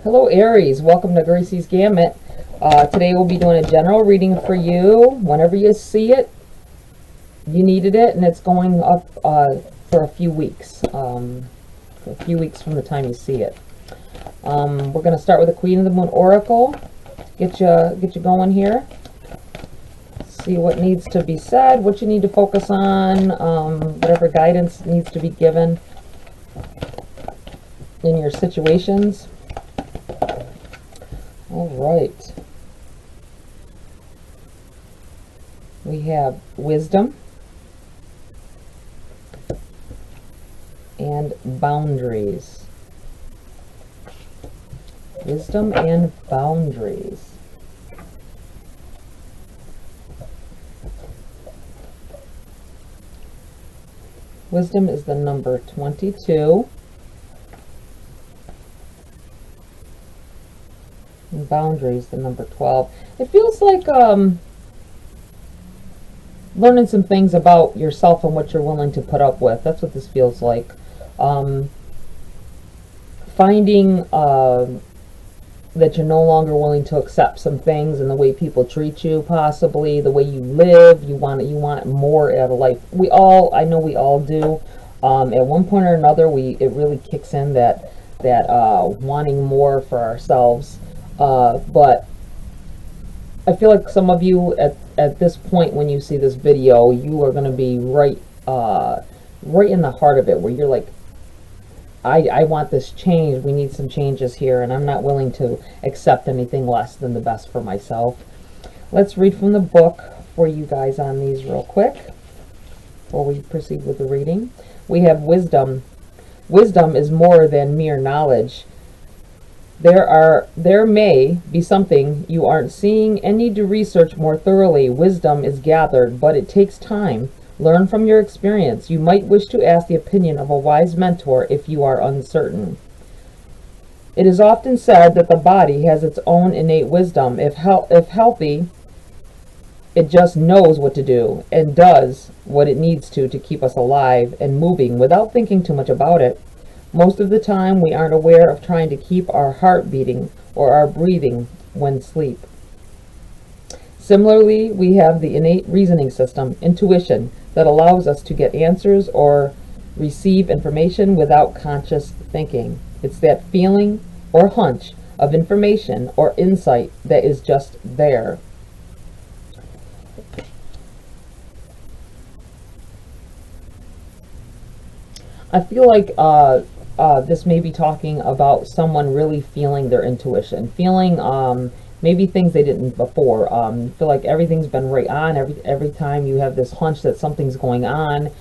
Hello Aries, welcome to GRAYCI'S Gamut. Today we'll be doing a general reading for you. Whenever you see it, you needed it, and it's going up for a few weeks. For a few weeks from the time you see it. We're going to start with the Queen of the Moon Oracle. Get you going here. See what needs to be said, what you need to focus on, whatever guidance needs to be given in your situations. All right. We have wisdom and boundaries. Wisdom and boundaries. Wisdom is the number 22. And boundaries, the number 12. It feels like learning some things about yourself and what you're willing to put up with. That's what this feels like. Finding that you're no longer willing to accept some things and the way people treat you, possibly the way you live. You want more out of life. I know we all do. At one point or another, it really kicks in that wanting more for ourselves. But I feel like some of you at this point, when you see this video, you are going to be right in the heart of it, where you're like, I want this change. We need some changes here, and I'm not willing to accept anything less than the best for myself. Let's read from the book for you guys on these real quick before we proceed with the reading. We have wisdom. Wisdom is more than mere knowledge. There may be something you aren't seeing and need to research more thoroughly. Wisdom is gathered, but it takes time. Learn from your experience. You might wish to ask the opinion of a wise mentor if you are uncertain. It is often said that the body has its own innate wisdom. If healthy, it just knows what to do and does what it needs to keep us alive and moving without thinking too much about it. Most of the time, we aren't aware of trying to keep our heart beating or our breathing when asleep. Similarly, we have the innate reasoning system, intuition, that allows us to get answers or receive information without conscious thinking. It's that feeling or hunch of information or insight that is just there. I feel like this may be talking about someone really feeling their intuition, feeling maybe things they didn't before. Feel like everything's been right on. Every time you have this hunch that something's going on,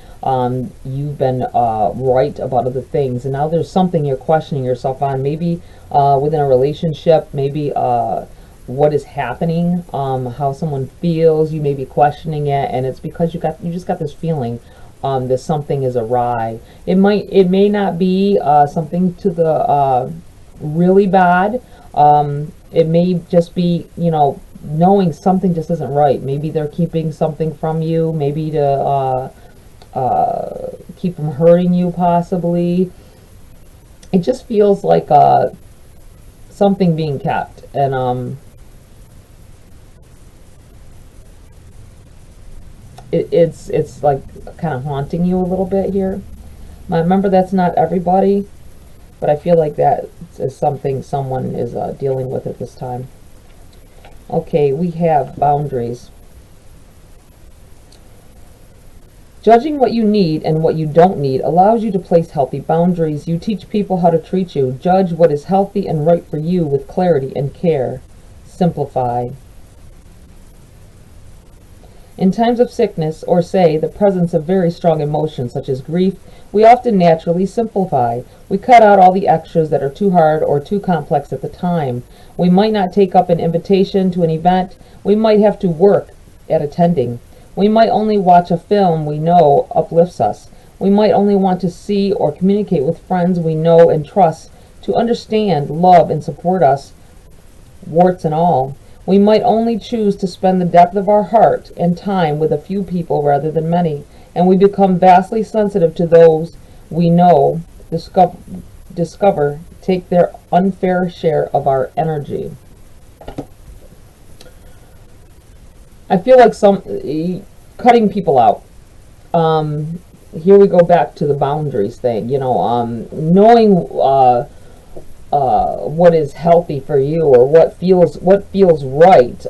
you've been right about other things, and now there's something you're questioning yourself on. Maybe within a relationship, maybe what is happening, how someone feels. You may be questioning it, and it's because you just got this feeling that something is awry. It may not be something to the really bad. It may just be, knowing something just isn't right. Maybe they're keeping something from you, maybe to keep from hurting you, possibly. It just feels like something being kept, and it's like kind of haunting you a little bit here. Remember, that's not everybody, but I feel like that is something someone is dealing with at this time. Okay, we have boundaries. Judging what you need and what you don't need allows you to place healthy boundaries. You teach people how to treat you. Judge what is healthy and right for you with clarity and care. Simplify. In times of sickness, or say the presence of very strong emotions such as grief, we often naturally simplify. We cut out all the extras that are too hard or too complex at the time. We might not take up an invitation to an event we might have to work at attending. We might only watch a film we know uplifts us. We might only want to see or communicate with friends we know and trust to understand, love, and support us, warts and all. We might only choose to spend the depth of our heart and time with a few people rather than many, and we become vastly sensitive to those we know, discover take their unfair share of our energy. I feel like cutting people out. Here we go back to the boundaries thing, you know, knowing what is healthy for you, or what feels right.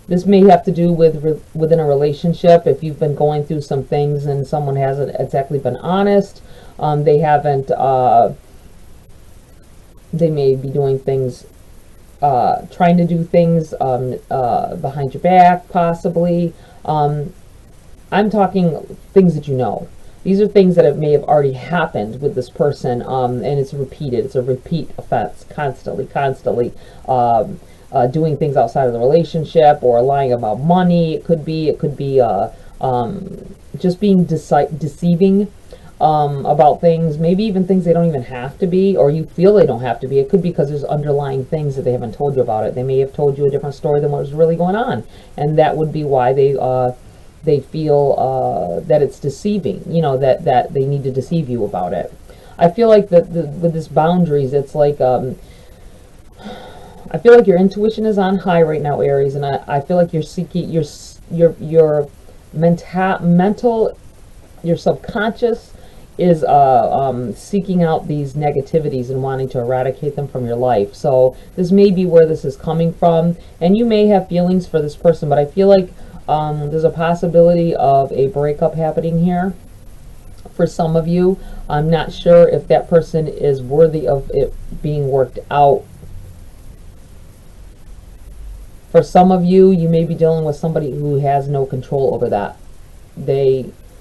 This may have to do with within a relationship. If you've been going through some things and someone hasn't exactly been honest, they haven't, they may be doing things, trying to do things behind your back, possibly. I'm talking things that you know. These are things that may have already happened with this person, and it's repeated. It's a repeat offense, constantly, doing things outside of the relationship, or lying about money. It could be just being deceiving about things, maybe even things they don't even have to be, or you feel they don't have to be. It could be because there's underlying things that they haven't told you about it. They may have told you a different story than what was really going on, and that would be why they feel that it's deceiving, you know, that they need to deceive you about it. I feel like that with this boundaries, it's like, I feel like your intuition is on high right now, Aries, and I feel like you're seeking, your mental, your subconscious is seeking out these negativities and wanting to eradicate them from your life. So this may be where this is coming from, and you may have feelings for this person, but I feel like there's a possibility of a breakup happening here for some of you. I'm not sure if that person is worthy of it being worked out. For some of you, you may be dealing with somebody who has no control over that.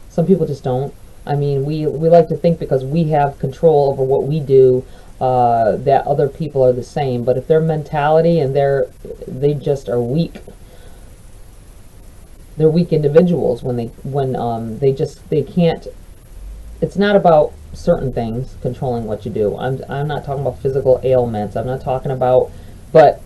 Some people just don't. I mean, we like to think because we have control over what we do, that other people are the same. But if their mentality and they just are weak. They're weak individuals when they can't. It's not about certain things controlling what you do. I'm not talking about physical ailments. I'm not talking about, but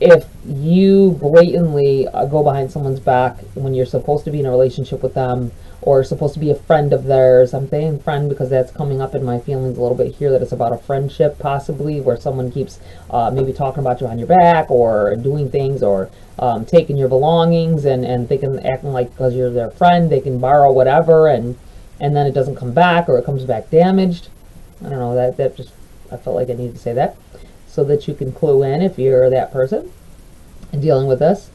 if you blatantly go behind someone's back when you're supposed to be in a relationship with them, or supposed to be a friend of theirs. I'm saying friend because that's coming up in my feelings a little bit here, that it's about a friendship possibly, where someone keeps maybe talking about you on your back, or doing things, or taking your belongings, and acting like because you're their friend they can borrow whatever, and then it doesn't come back, or it comes back damaged. I don't know, that just, I felt like I needed to say that so that you can clue in if you're that person and dealing with this.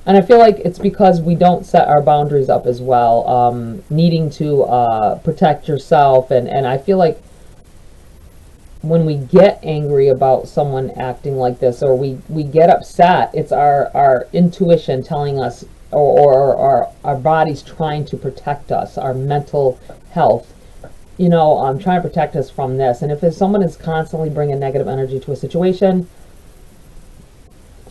And I feel like it's because we don't set our boundaries up as well, needing to protect yourself. And I feel like when we get angry about someone acting like this, or we get upset, it's our intuition telling us, or our body's trying to protect us, our mental health, you know, trying to protect us from this. And if someone is constantly bringing negative energy to a situation,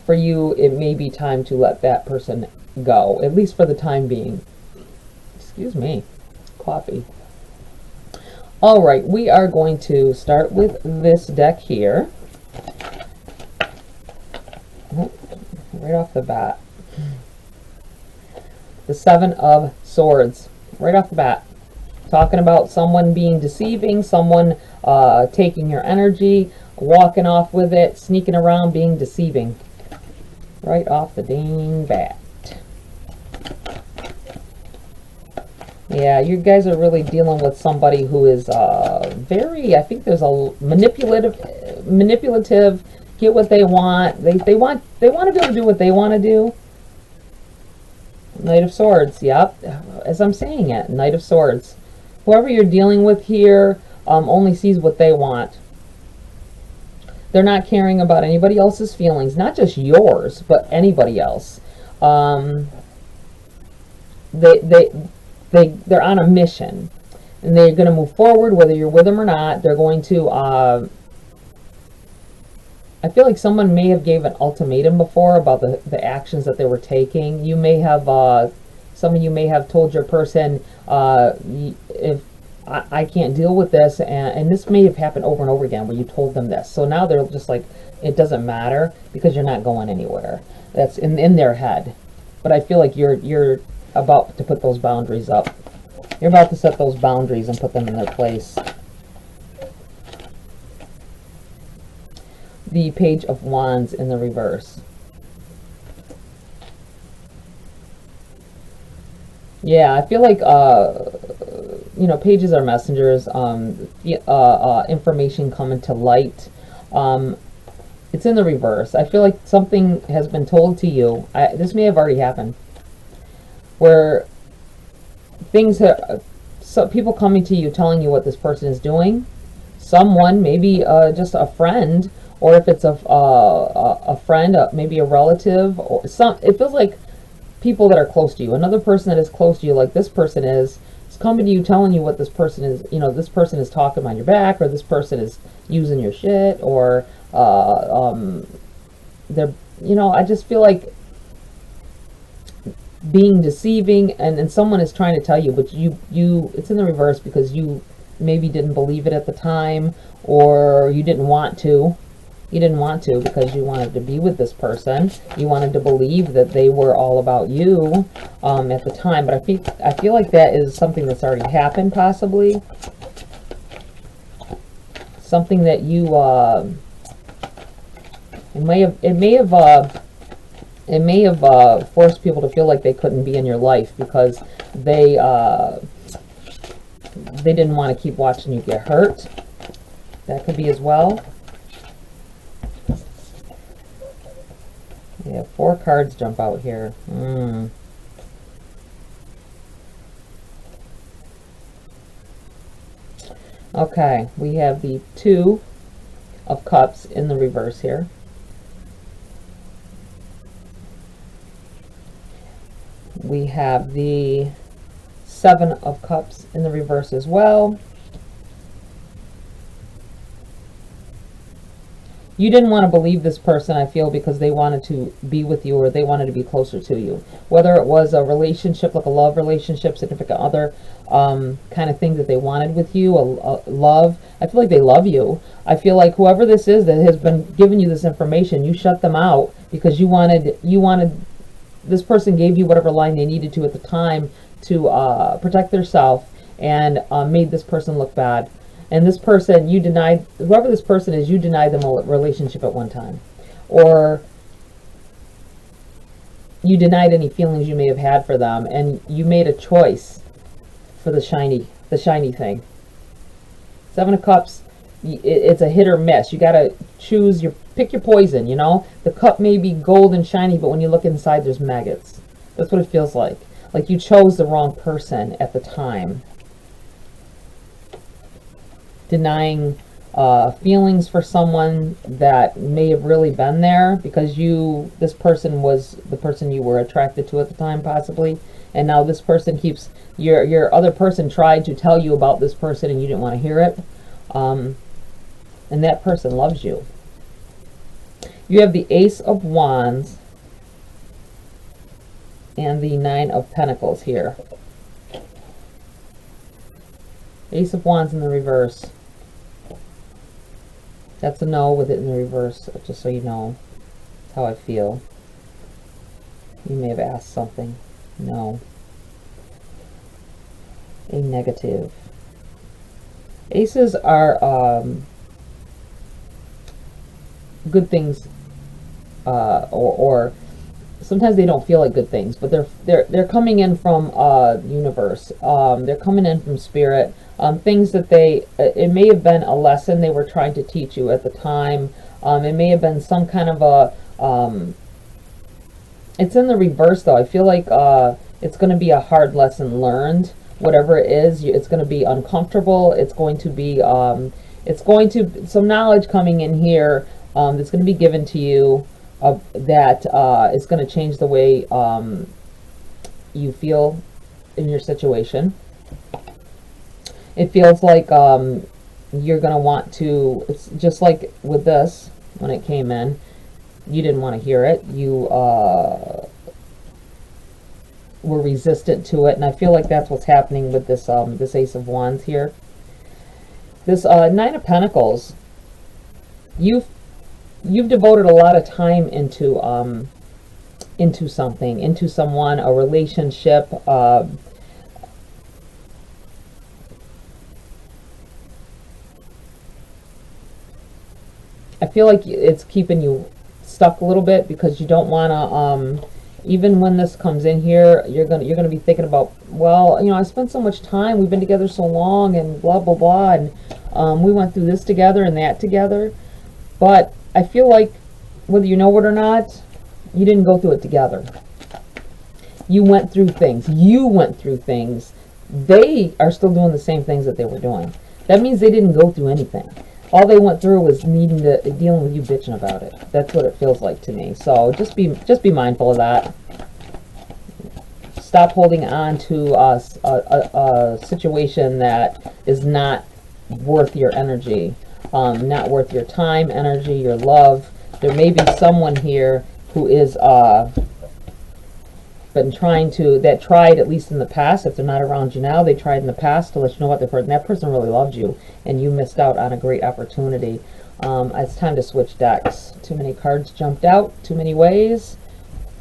for you, it may be time to let that person go, at least for the time being. Excuse me, coffee. All right, we are going to start with this deck here. Right off the bat, the Seven of Swords, right off the bat, talking about someone being deceiving, someone taking your energy, walking off with it, sneaking around, being deceiving. Right off the dang bat. Yeah, you guys are really dealing with somebody who is very, I think there's a manipulative, get what they want. They want to be able to do what they want to do. Knight of Swords, yep. As I'm saying it, Knight of Swords. Whoever you're dealing with here only sees what they want. They're not caring about anybody else's feelings, not just yours, but anybody else. They're on a mission, and they're going to move forward whether you're with them or not. They're going to, I feel like someone may have gave an ultimatum before about the actions that they were taking. You may have, some of you may have told your person, if I can't deal with this, and this may have happened over and over again where you told them this. So now they're just like, it doesn't matter because you're not going anywhere. That's in their head. But I feel like you're about to put those boundaries up. You're about to set those boundaries and put them in their place. the Page of Wands in the reverse. Yeah, I feel like, you know, pages are messengers, information coming to light. It's in the reverse. I feel like something has been told to you. This may have already happened, where things are, so people coming to you telling you what this person is doing. Someone, maybe just a friend, or if it's a friend, maybe a relative, or it feels like people that are close to you. Another person that is close to you, like this person is coming to you telling you what this person is, you know, this person is talking behind your back, or this person is using your shit, or they're, you know, I just feel like being deceiving, and someone is trying to tell you, but you it's in the reverse because you maybe didn't believe it at the time, or you didn't want to. You didn't want to because you wanted to be with this person. You wanted to believe that they were all about you at the time. But I feel like that is something that's already happened, possibly. Something that you it may have forced people to feel like they couldn't be in your life because they didn't want to keep watching you get hurt. That could be as well. Yeah, 4 cards jump out here. Okay, we have the 2 of Cups in the reverse here. We have the 7 of Cups in the reverse as well. You didn't want to believe this person, I feel, because they wanted to be with you, or they wanted to be closer to you. Whether it was a relationship, like a love relationship, significant other kind of thing that they wanted with you, a love. I feel like they love you. I feel like whoever this is that has been giving you this information, you shut them out because you wanted, this person gave you whatever line they needed to at the time to protect themselves, and made this person look bad. And this person, you denied, whoever this person is, you denied them a relationship at one time. Or you denied any feelings you may have had for them, and you made a choice for the shiny thing. 7 of Cups, it's a hit or miss. You got to choose pick your poison, you know? The cup may be gold and shiny, but when you look inside, there's maggots. That's what it feels like. Like you chose the wrong person at the time. Denying feelings for someone that may have really been there because this person was the person you were attracted to at the time, possibly, and now this person keeps, your other person tried to tell you about this person and you didn't want to hear it, and that person loves you. You have the Ace of Wands and the 9 of Pentacles here. Ace of Wands in the reverse. That's a no with it in the reverse, just so you know. That's how I feel. You may have asked something. No. A negative. Aces are good things, or sometimes they don't feel like good things, but they're coming in from universe. They're coming in from spirit. Things that it may have been a lesson they were trying to teach you at the time. It may have been some kind of a, it's in the reverse though. I feel like it's going to be a hard lesson learned. Whatever it is, it's going to be uncomfortable. It's going to be, some knowledge coming in here that's going to be given to you that is going to change the way you feel in your situation. It feels like you're going to want to, it's just like with this, when it came in, you didn't want to hear it. You were resistant to it, and I feel like that's what's happening with this this Ace of Wands here. This 9 of Pentacles, you've devoted a lot of time into something, into someone, a relationship, I feel like it's keeping you stuck a little bit because you don't want to, even when this comes in here, you're gonna be thinking about, well, you know, I spent so much time, we've been together so long, and blah blah blah, and we went through this together and that together. But I feel like whether you know it or not, you didn't go through it together. You went through things. You went through things. They are still doing the same things that they were doing. That means they didn't go through anything. All they went through was dealing with you bitching about it. That's what it feels like to me. So just be mindful of that. Stop holding on to a situation that is not worth your energy, not worth your time, energy, your love. There may be someone here who is been that tried, at least in the past, if they're not around you now, they tried in the past to let you know what they've heard, and that person really loved you, and you missed out on a great opportunity. It's time to switch decks. Too many cards jumped out, too many ways.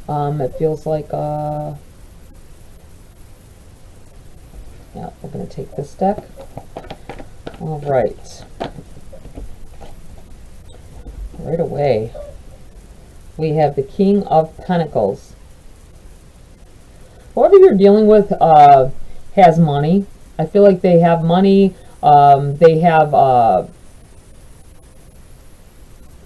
It feels like, yeah, we're going to take this deck. All right. Right away, we have the King of Pentacles. Whoever you're dealing with has money. I feel like they have money. They have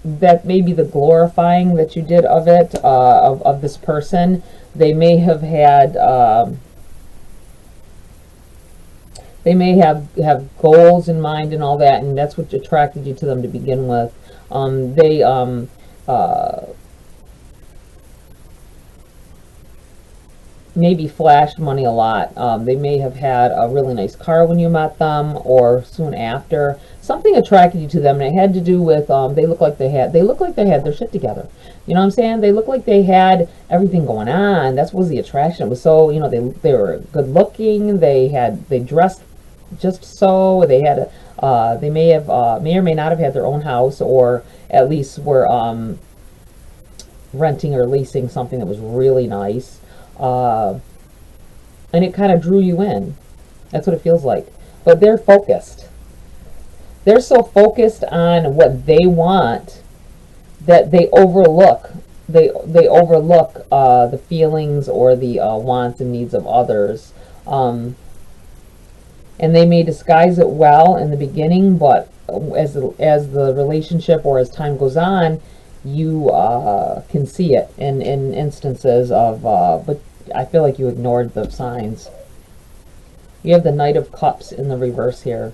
that may be the glorifying that you did of it, of this person. They may have had they may have goals in mind and all that, and that's what attracted you to them to begin with. They maybe flashed money a lot. They may have had a really nice car when you met them or soon after. Something attracted you to them, and it had to do with they look like they had their shit together. You know what I'm saying? They looked like they had everything going on. That was the attraction. It was so, you know, they were good looking. They dressed just so. They had they may or may not have had their own house, or at least were renting or leasing something that was really nice. And it kind of drew you in. That's what it feels like. But they're focused. They're so focused on what they want that they overlook the feelings or the wants and needs of others. And they may disguise it well in the beginning, but as the relationship or as time goes on, you can see it in instances of, but I feel like you ignored the signs. You have the Knight of Cups in the reverse here.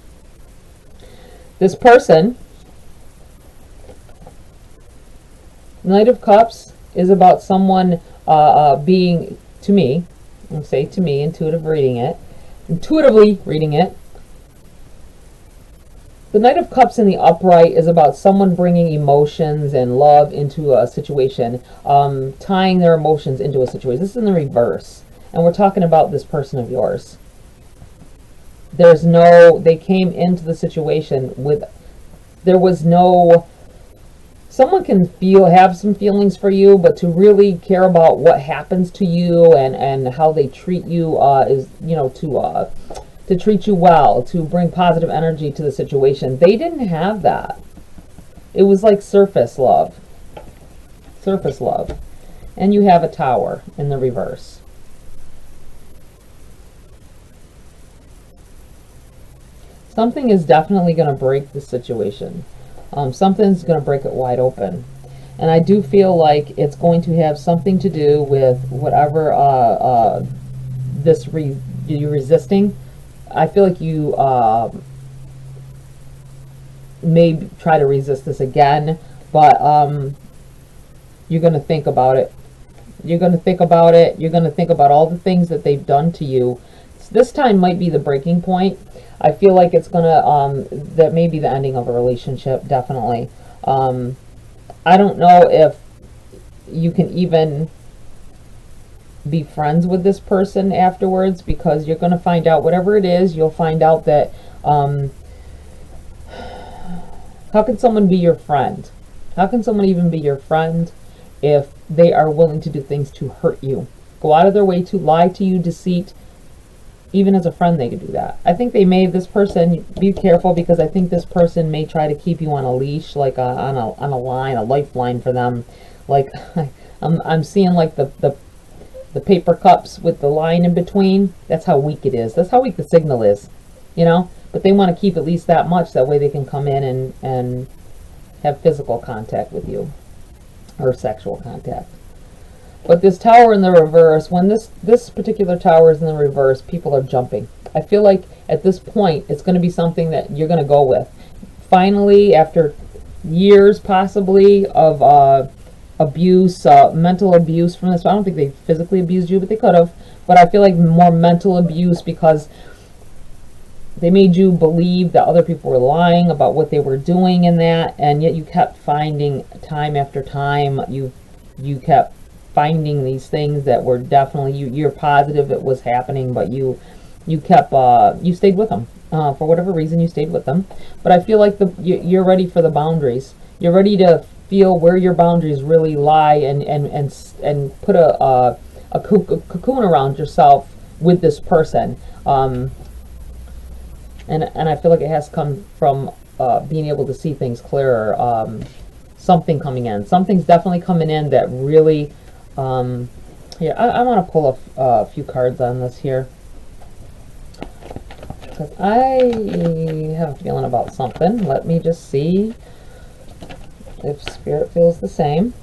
This person, Knight of Cups, is about someone being, to me, I'll say to me, intuitively reading it, the Knight of Cups in the upright is about someone bringing emotions and love into a situation, tying their emotions into a situation. This is in the reverse, and we're talking about this person of yours. They came into the situation with, someone can have some feelings for you, but to really care about what happens to you and how they treat you is, you know, to treat you well, to bring positive energy to the situation. They didn't have that. It was like surface love. Surface love. And you have a Tower in the reverse. Something is definitely going to break the situation. Something's going to break it wide open. And I do feel like it's going to have something to do with whatever you're resisting. I feel like you may try to resist this again, but you're going to think about it. You're going to think about it. You're going to think about all the things that they've done to you. This time might be the breaking point. I feel like it's going to, that may be the ending of a relationship, definitely. I don't know if you can even be friends with this person afterwards, because you're going to find out whatever it is. You'll find out that how can someone be your friend? How can someone even be your friend if they are willing to do things to hurt you, go out of their way to lie to you, deceit, Even as a friend, they could do that. I think they may, this person, be careful, because I think this person may try to keep you on a leash, like on a line, a lifeline for them. Like, I'm seeing like the paper cups with the line in between. That's how weak it is. That's how weak the signal is, you know? But they want to keep at least that much. That way they can come in and have physical contact with you, or sexual contact. But this tower in the reverse, when this particular tower is in the reverse, people are jumping. I feel like at this point, it's going to be something that you're going to go with. Finally, after years possibly of abuse, mental abuse from this. I don't think they physically abused you, but they could have. But I feel like more mental abuse, because they made you believe that other people were lying about what they were doing in that, and yet you kept finding time after time, you kept finding these things that were definitely, you're positive it was happening, but you kept, you stayed with them. For whatever reason, you stayed with them. But I feel like you're ready for the boundaries. You're ready to feel where your boundaries really lie, and put a cocoon around yourself with this person. And I feel like it has come from being able to see things clearer. Something coming in. Something's definitely coming in that really, yeah, I want to pull a few cards on this here, because I have a feeling about something. Let me just see if Spirit feels the same.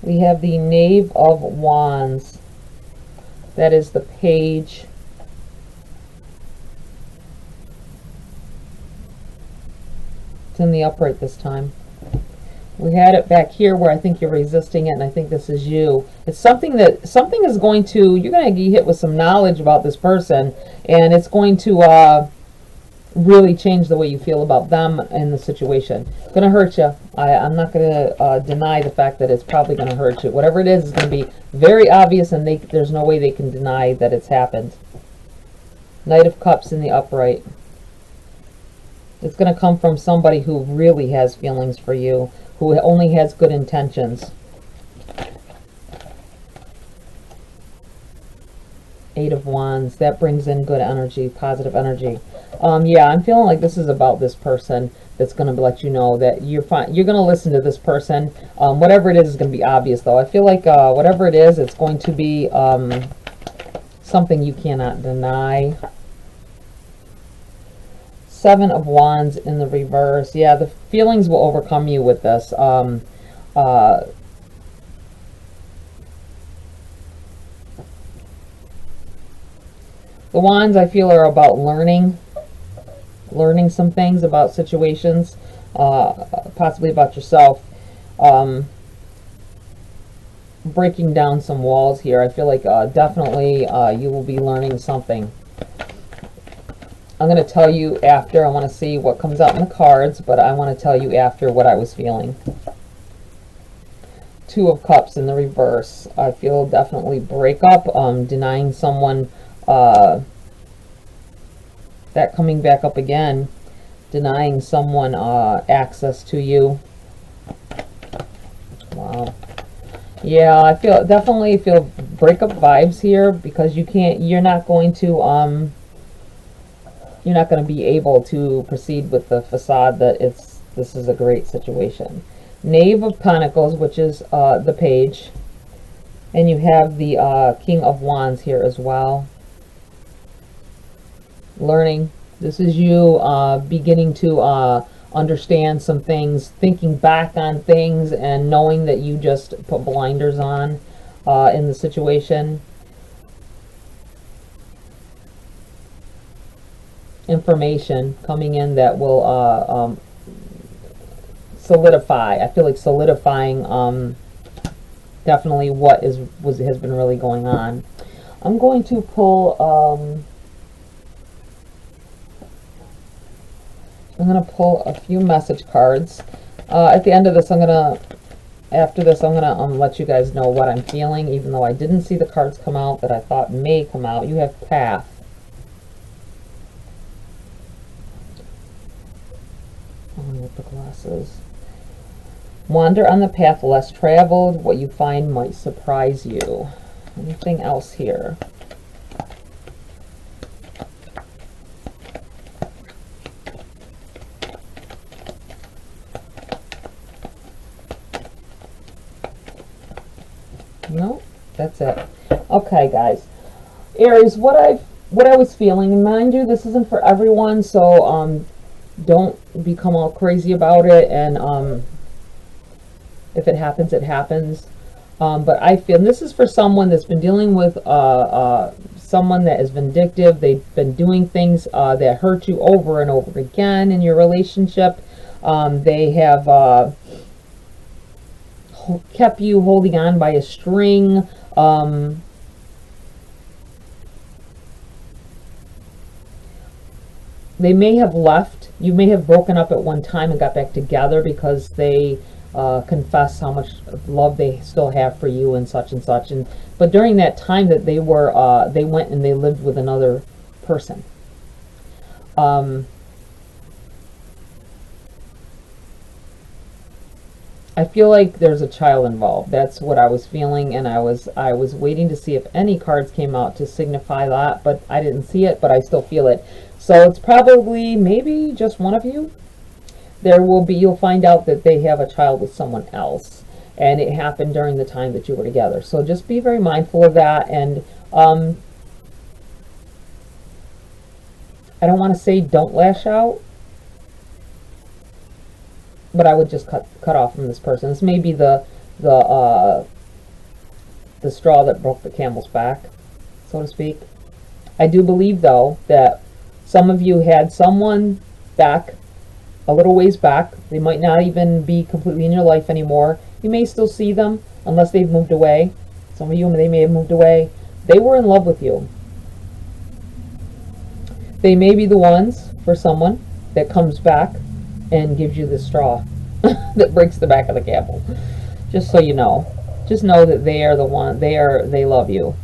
We have the Knave of Wands. That is the page. It's in the upright this time. We had it back here where I think you're resisting it, and I think this is you. It's something is going to, you're going to get hit with some knowledge about this person, and it's going to really change the way you feel about them in the situation. It's going to hurt you. I'm not going to deny the fact that it's probably going to hurt you. Whatever it is going to be very obvious, and there's no way they can deny that it's happened. Knight of Cups in the upright. It's going to come from somebody who really has feelings for you, who only has good intentions. Eight of Wands. That brings in good energy, positive energy. Yeah, I'm feeling like this is about this person that's going to let you know that you're fine. You're going to listen to this person. Whatever it is going to be obvious, though. I feel like whatever it is, it's going to be something you cannot deny. Seven of Wands in the reverse. Yeah, the feelings will overcome you with this. The Wands, I feel, are about learning some things about situations, possibly about yourself. Breaking down some walls here. I feel like definitely you will be learning something. I'm going to tell you after. I want to see what comes out in the cards, but I want to tell you after what I was feeling. Two of Cups in the reverse. I feel definitely breakup, denying someone, that coming back up again, denying someone access to you. Wow. Yeah, I definitely feel breakup vibes here, because you're not going to be able to proceed with the facade that this is a great situation. Knave of Pentacles, which is the page, and you have the King of Wands here as well. Learning. This is you beginning to understand some things, thinking back on things, and knowing that you just put blinders on in the situation. Information coming in that will solidify. I feel like solidifying definitely what has been really going on. I'm going to pull a few message cards. At the end of this, after this, I'm gonna let you guys know what I'm feeling, even though I didn't see the cards come out that I thought may come out. You have Path. With the glasses. Wander on the path less traveled. What you find might surprise you. Anything else here? No, that's it. Okay, guys. Aries, what I was feeling, and mind you, this isn't for everyone, so don't become all crazy about it, and if it happens, it happens. But I feel, and this is for someone that's been dealing with someone that is vindictive. They've been doing things that hurt you over and over again in your relationship. They have kept you holding on by a string. They may have left. You may have broken up at one time and got back together because they confess how much love they still have for you and such. And but during that time that they were they went and they lived with another person. I feel like there's a child involved. That's what I was feeling, and I was waiting to see if any cards came out to signify that, but I didn't see it, but I still feel it. So it's probably maybe just one of you. You'll find out that they have a child with someone else, and it happened during the time that you were together. So just be very mindful of that. And I don't want to say don't lash out, but I would just cut off from this person. This may be the straw that broke the camel's back, so to speak. I do believe, though, that some of you had someone back, a little ways back. They might not even be completely in your life anymore. You may still see them, unless they've moved away. Some of you, they may have moved away. They were in love with you. They may be the ones for someone that comes back and gives you the straw that breaks the back of the camel. Just so you know. Just know that they are the one. They love you.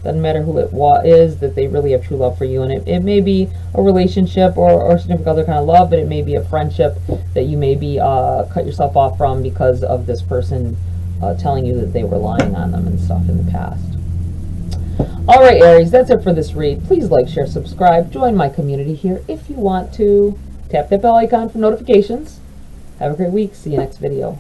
Doesn't matter who it is, that they really have true love for you. And it may be a relationship or significant other kind of love, but it may be a friendship that you maybe cut yourself off from because of this person telling you that they were lying on them and stuff in the past. All right, Aries, that's it for this read. Please like, share, subscribe. Join my community here if you want to. Tap that bell icon for notifications. Have a great week. See you next video.